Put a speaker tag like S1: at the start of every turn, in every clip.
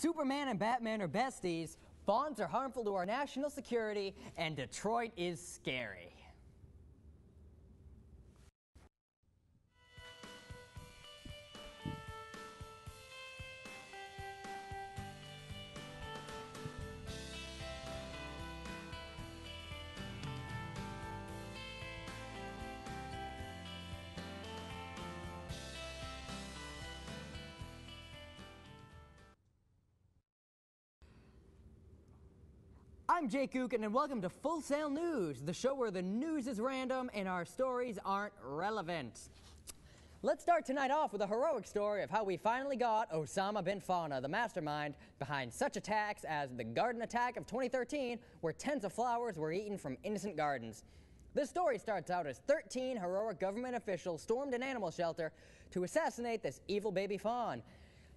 S1: Superman and Batman are besties, fawns are harmful to our national security, and Detroit is scary. I'm Jake Gookin, and welcome to Full Sail News, the show where the news is random and our stories aren't relevant. Let's start tonight off with a heroic story of how we finally got Osama bin Laden, the mastermind behind such attacks as the garden attack of 2013, where tens of flowers were eaten from innocent gardens. This story starts out as 13 heroic government officials stormed an animal shelter to assassinate this evil baby fawn.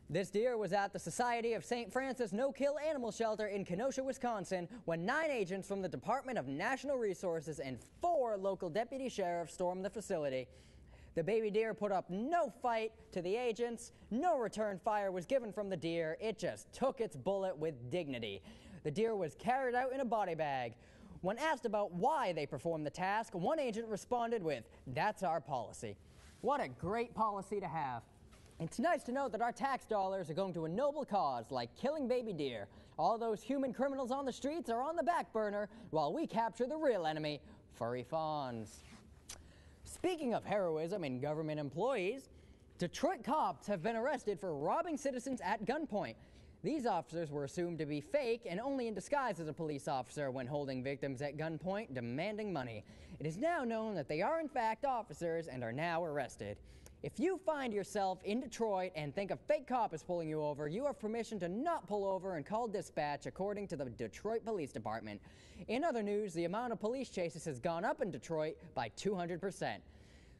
S1: This deer was at the Society of St. Francis No-Kill Animal Shelter in Kenosha, Wisconsin, when 9 agents from the Department of National Resources and 4 local deputy sheriffs stormed the facility. The baby deer put up no fight to the agents. No return fire was given from the deer. It just took its bullet with dignity. The deer was carried out in a body bag. When asked about why they performed the task, one agent responded with, "That's our policy." What a great policy to have. It's nice to know that our tax dollars are going to a noble cause like killing baby deer. All those human criminals on the streets are on the back burner while we capture the real enemy, furry fawns. Speaking of heroism in government employees, Detroit cops have been arrested for robbing citizens at gunpoint. These officers were assumed to be fake and only in disguise as a police officer when holding victims at gunpoint demanding money. It is now known that they are in fact officers and are now arrested. If you find yourself in Detroit and think a fake cop is pulling you over, you have permission to not pull over and call dispatch, according to the Detroit Police Department. In other news, the amount of police chases has gone up in Detroit by 200%.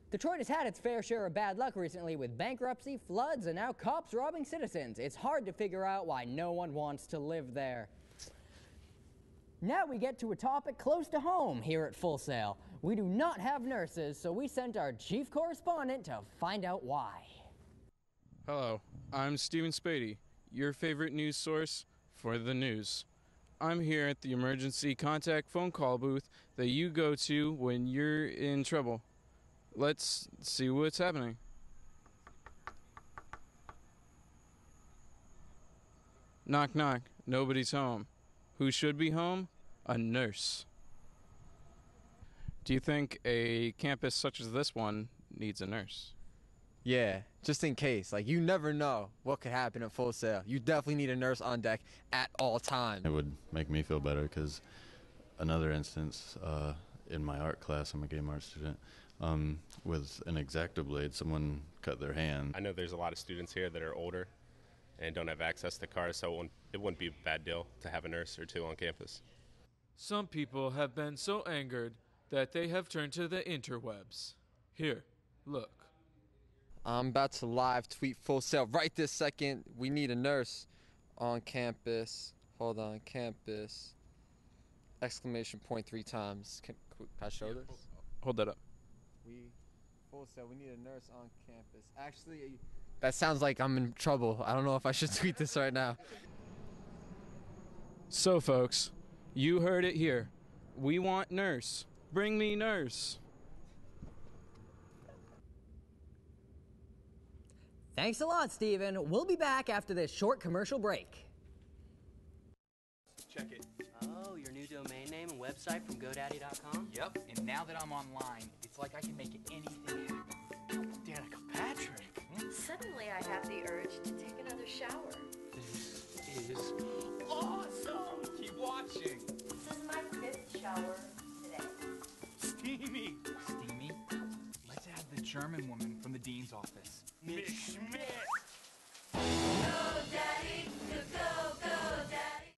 S1: Detroit has had its fair share of bad luck recently with bankruptcy, floods, and now cops robbing citizens. It's hard to figure out why no one wants to live there. Now we get to a topic close to home here at Full Sail. We do not have nurses, so we sent our chief correspondent to find out why.
S2: Hello, I'm Stephen Spady, your favorite news source for the news. I'm here at the emergency contact phone call booth that you go to when you're in trouble. Let's see what's happening. Knock, knock, nobody's home. Who should be home? A nurse. Do you think a campus such as this one needs a nurse?
S3: Yeah, just in case. Like, you never know what could happen at Full Sail. You definitely need a nurse on deck at all times.
S4: It would make me feel better because another instance, in my art class, I'm a game art student, with an X-Acto blade, someone cut their hand.
S5: I know there's a lot of students here that are older and don't have access to cars, so it wouldn't be a bad deal to have a nurse or two on campus.
S6: Some people have been so angered that they have turned to the interwebs. Here, look.
S3: I'm about to live tweet Full Sail right this second. We need a nurse on campus. Hold on, campus. Exclamation point 3 times. Can I show this?
S2: Hold that up.
S3: Full Sail, we need a nurse on campus. Actually, that sounds like I'm in trouble. I don't know if I should tweet this right now.
S2: So, folks, you heard it here. We want nurse. Bring me nurse.
S1: Thanks a lot, Stephen. We'll be back after this short commercial break.
S7: Check it.
S8: Oh, your new domain name and website from GoDaddy.com?
S7: Yep, and now that I'm online, it's like I can make anything happen. Danica Patrick.
S9: Suddenly I have the urge to take another shower.
S7: This is awesome! Keep watching.
S9: This is my 5th shower today.
S7: Steamy. Steamy? Let's add the German woman from the dean's office. Miss Schmidt.
S9: Go, Daddy. Go, Daddy.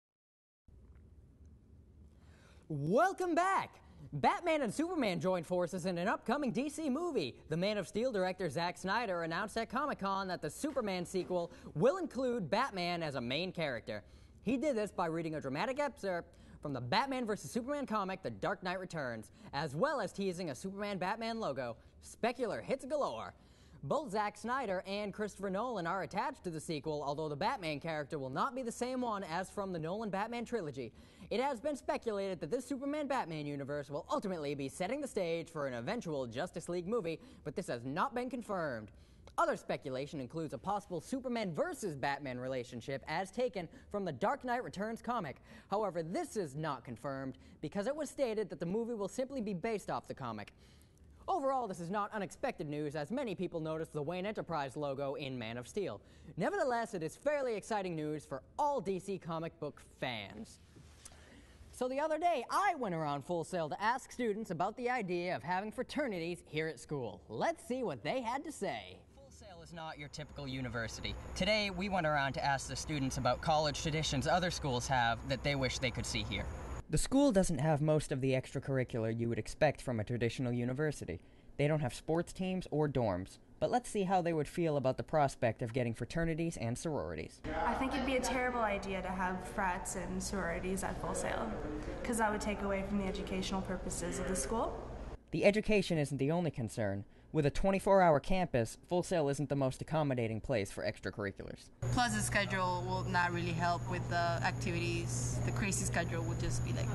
S1: Welcome back. Batman and Superman joined forces in an upcoming DC movie. The Man of Steel director Zack Snyder announced at Comic-Con that the Superman sequel will include Batman as a main character. He did this by reading a dramatic excerpt from the Batman vs. Superman comic, The Dark Knight Returns, as well as teasing a Superman-Batman logo. Specular hits galore. Both Zack Snyder and Christopher Nolan are attached to the sequel, although the Batman character will not be the same one as from the Nolan Batman trilogy. It has been speculated that this Superman-Batman universe will ultimately be setting the stage for an eventual Justice League movie, but this has not been confirmed. Other speculation includes a possible Superman versus Batman relationship as taken from the Dark Knight Returns comic. However, this is not confirmed because it was stated that the movie will simply be based off the comic. Overall, this is not unexpected news, as many people noticed the Wayne Enterprise logo in Man of Steel. Nevertheless, it is fairly exciting news for all DC comic book fans. So the other day, I went around Full Sail to ask students about the idea of having fraternities here at school. Let's see what they had to say. Full Sail is not your typical university. Today, we went around to ask the students about college traditions other schools have that they wish they could see here. The school doesn't have most of the extracurricular you would expect from a traditional university. They don't have sports teams or dorms. But let's see how they would feel about the prospect of getting fraternities and sororities.
S10: I think it'd be a terrible idea to have frats and sororities at Full Sail, because that would take away from the educational purposes of the school.
S1: The education isn't the only concern. With a 24-hour campus, Full Sail isn't the most accommodating place for extracurriculars.
S11: Plus the schedule will not really help with the activities. The crazy schedule would just be like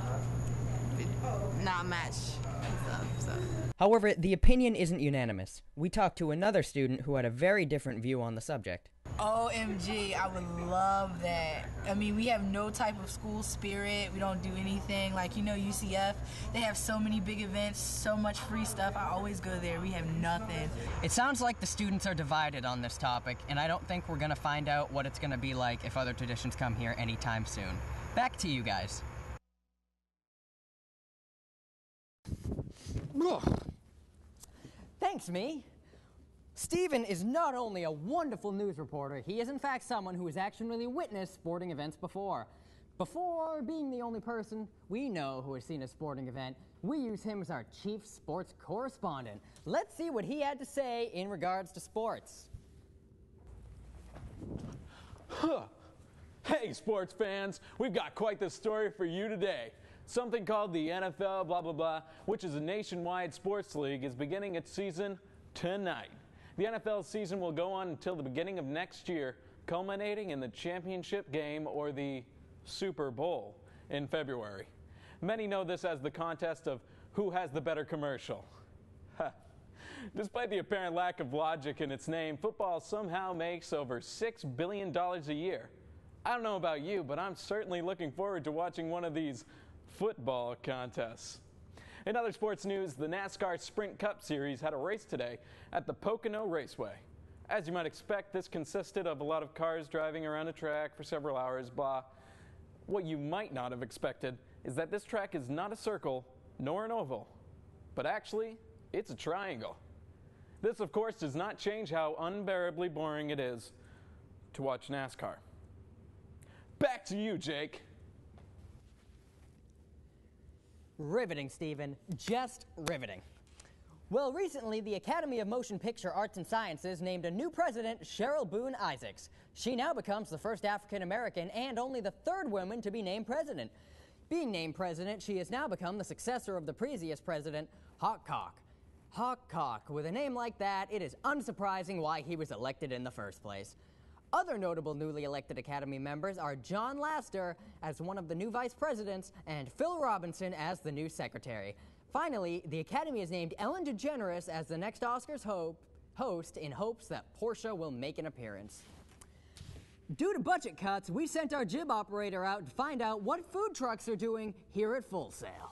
S11: not match and stuff. So.
S1: However, the opinion isn't unanimous. We talked to another student who had a very different view on the subject.
S12: OMG, I would love that. I mean, we have no type of school spirit. We don't do anything. Like, you know, UCF, they have so many big events, so much free stuff. I always go there. We have nothing.
S1: It sounds like the students are divided on this topic, and I don't think we're going to find out what it's going to be like if other traditions come here anytime soon. Back to you guys. Thanks, me. Stephen is not only a wonderful news reporter, he is in fact someone who has actually witnessed sporting events before. Before being the only person we know who has seen a sporting event, we use him as our chief sports correspondent. Let's see what he had to say in regards to sports.
S13: Hey, sports fans, we've got quite the story for you today. Something called the NFL blah blah blah, which is a nationwide sports league, is beginning its season tonight. The NFL season will go on until the beginning of next year, culminating in the championship game, or the Super Bowl, in February. Many know this as the contest of who has the better commercial. Despite the apparent lack of logic in its name, football somehow makes over $6 billion a year. I don't know about you, but I'm certainly looking forward to watching one of these football contests. In other sports news, the NASCAR Sprint Cup Series had a race today at the Pocono Raceway. As you might expect, this consisted of a lot of cars driving around a track for several hours, blah. What you might not have expected is that this track is not a circle nor an oval, but actually, it's a triangle. This, of course, does not change how unbearably boring it is to watch NASCAR. Back to you, Jake.
S1: Riveting, Stephen. Just riveting. Well, recently, the Academy of Motion Picture Arts and Sciences named a new president, Cheryl Boone Isaacs. She now becomes the first African-American and only the third woman to be named president. Being named president, she has now become the successor of the previous president, Hawk Cock. Hawk Cock. With a name like that, it is unsurprising why he was elected in the first place. Other notable newly elected Academy members are John Laster as one of the new vice presidents and Phil Robinson as the new secretary. Finally, the Academy has named Ellen DeGeneres as the next Oscars host in hopes that Portia will make an appearance. Due to budget cuts, we sent our jib operator out to find out what food trucks are doing here at Full Sail.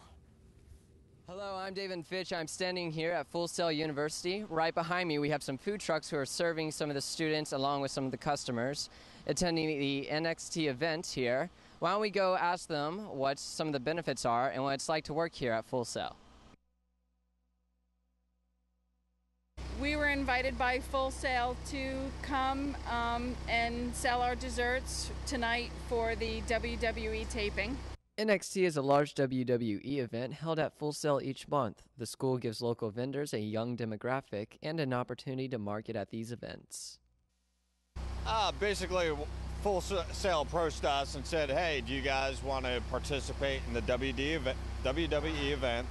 S14: Hello, I'm David Fitch. I'm standing here at Full Sail University. Right behind me, we have some food trucks who are serving some of the students along with some of the customers attending the NXT event here. Why don't we go ask them what some of the benefits are and what it's like to work here at Full Sail.
S15: We were invited by Full Sail to come and sell our desserts tonight for the WWE taping.
S14: NXT is a large WWE event held at Full Sail each month. The school gives local vendors a young demographic and an opportunity to market at these events.
S16: Basically, Full Sail approached us and said, hey, do you guys want to participate in the WWE event?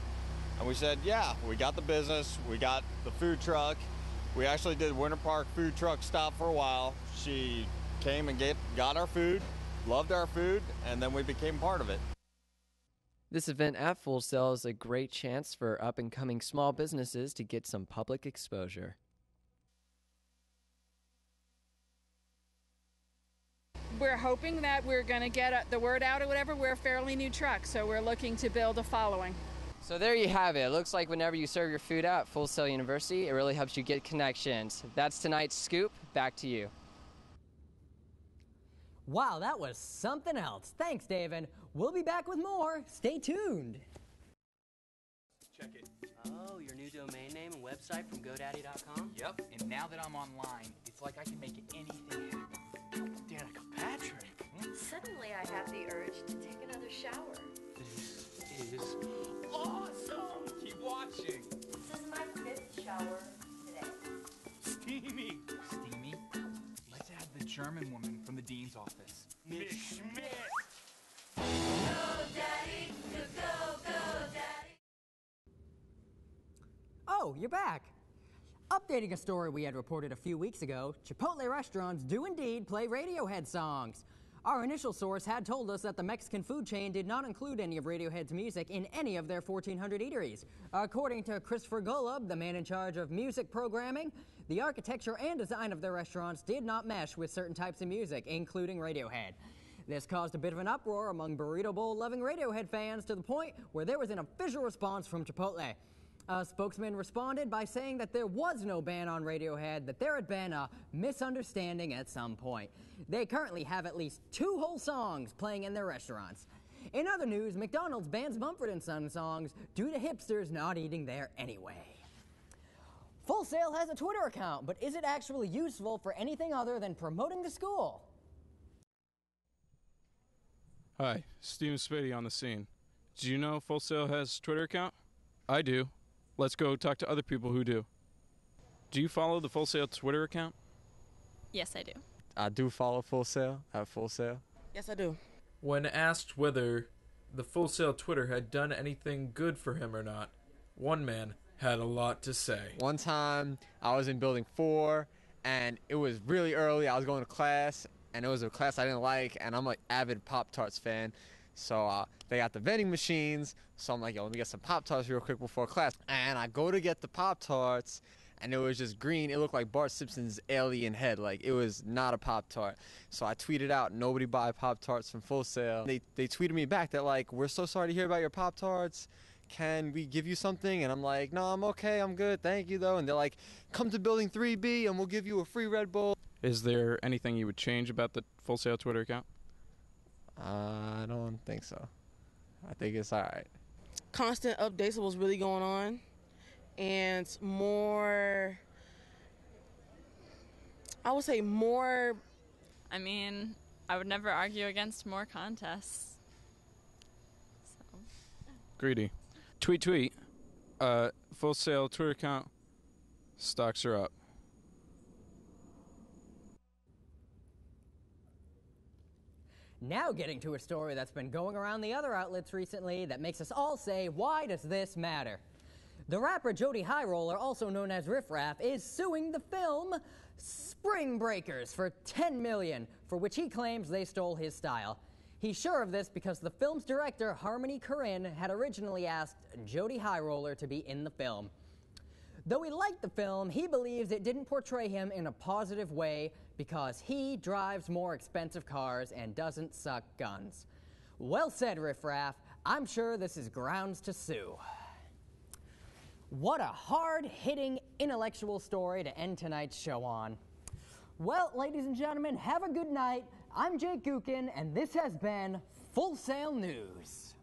S16: And we said, yeah, we got the business, we got the food truck, We actually did Winter Park food truck stop for a while. She came and got our food, loved our food, and then we became part of it.
S14: This event at Full Sail is a great chance for up-and-coming small businesses to get some public exposure.
S15: We're hoping that we're going to get the word out or whatever. We're a fairly new truck, so we're looking to build a following.
S14: So there you have it. It looks like whenever you serve your food out at Full Sail University, it really helps you get connections. That's tonight's scoop. Back to you.
S1: Wow, that was something else. Thanks, David. We'll be back with more. Stay tuned.
S7: Check it.
S8: Oh, your new domain name and website from GoDaddy.com?
S7: Yep, and now that I'm online, it's like I can make anything happen. Danica Patrick.
S9: Suddenly I have the urge to take another shower.
S7: This is awesome! Keep watching.
S9: This is my 5th shower today.
S7: Steamy. Steamy? Let's add the German woman from the dean's office. Miss Schmidt.
S9: Go, Daddy. Go, Daddy.
S1: Oh, you're back. Updating a story we had reported a few weeks ago, Chipotle restaurants do indeed play Radiohead songs. Our initial source had told us that the Mexican food chain did not include any of Radiohead's music in any of their 1,400 eateries. According to Christopher Golub, the man in charge of music programming, the architecture and design of their restaurants did not mesh with certain types of music, including Radiohead. This caused a bit of an uproar among burrito bowl-loving Radiohead fans to the point where there was an official response from Chipotle. A spokesman responded by saying that there was no ban on Radiohead, that there had been a misunderstanding at some point. They currently have at least 2 whole songs playing in their restaurants. In other news, McDonald's bans Mumford & Sons songs due to hipsters not eating there anyway. Full Sail has a Twitter account, but is it actually useful for anything other than promoting the school?
S2: Hi, Steven Spady on the scene. Do you know Full Sail has a Twitter account? I do. Let's go talk to other people who do. Do you follow the Full Sail Twitter account?
S17: Yes, I do.
S3: I do follow Full Sail at Full Sail.
S11: Yes, I do.
S6: When asked whether the Full Sail Twitter had done anything good for him or not, one man had a lot to say.
S3: One time, I was in building 4, and it was really early. I was going to class, and it was a class I didn't like, and I'm an avid Pop-Tarts fan. So they got the vending machines, so I'm like, yo, let me get some Pop-Tarts real quick before class. And I go to get the Pop-Tarts, and it was just green. It looked like Bart Simpson's alien head. Like, it was not a Pop-Tart. So I tweeted out, nobody buy Pop-Tarts from Full Sail. They tweeted me back that, like, we're so sorry to hear about your Pop-Tarts. Can we give you something? And I'm like, no, I'm okay. I'm good. Thank you, though. And they're like, come to Building 3B, and we'll give you a free Red Bull.
S2: Is there anything you would change about the Full Sail Twitter account?
S3: I don't think so. I think it's all right.
S11: Constant updates of what's really going on, and more, I would say more.
S17: I mean, I would never argue against more contests. So.
S2: Greedy. Tweet. Full Sail Twitter account. Stocks are up.
S1: Now getting to a story that's been going around the other outlets recently that makes us all say, why does this matter? The rapper Jody High Roller, also known as Riffraff, is suing the film Spring Breakers for $10 million, for which he claims they stole his style. He's sure of this because the film's director, Harmony Korine, had originally asked Jody High Roller to be in the film. Though he liked the film, he believes it didn't portray him in a positive way because he drives more expensive cars and doesn't suck guns. Well said, Riffraff. I'm sure this is grounds to sue. What a hard-hitting intellectual story to end tonight's show on. Well, ladies and gentlemen, have a good night. I'm Jake Gookin, and this has been Full Sail News.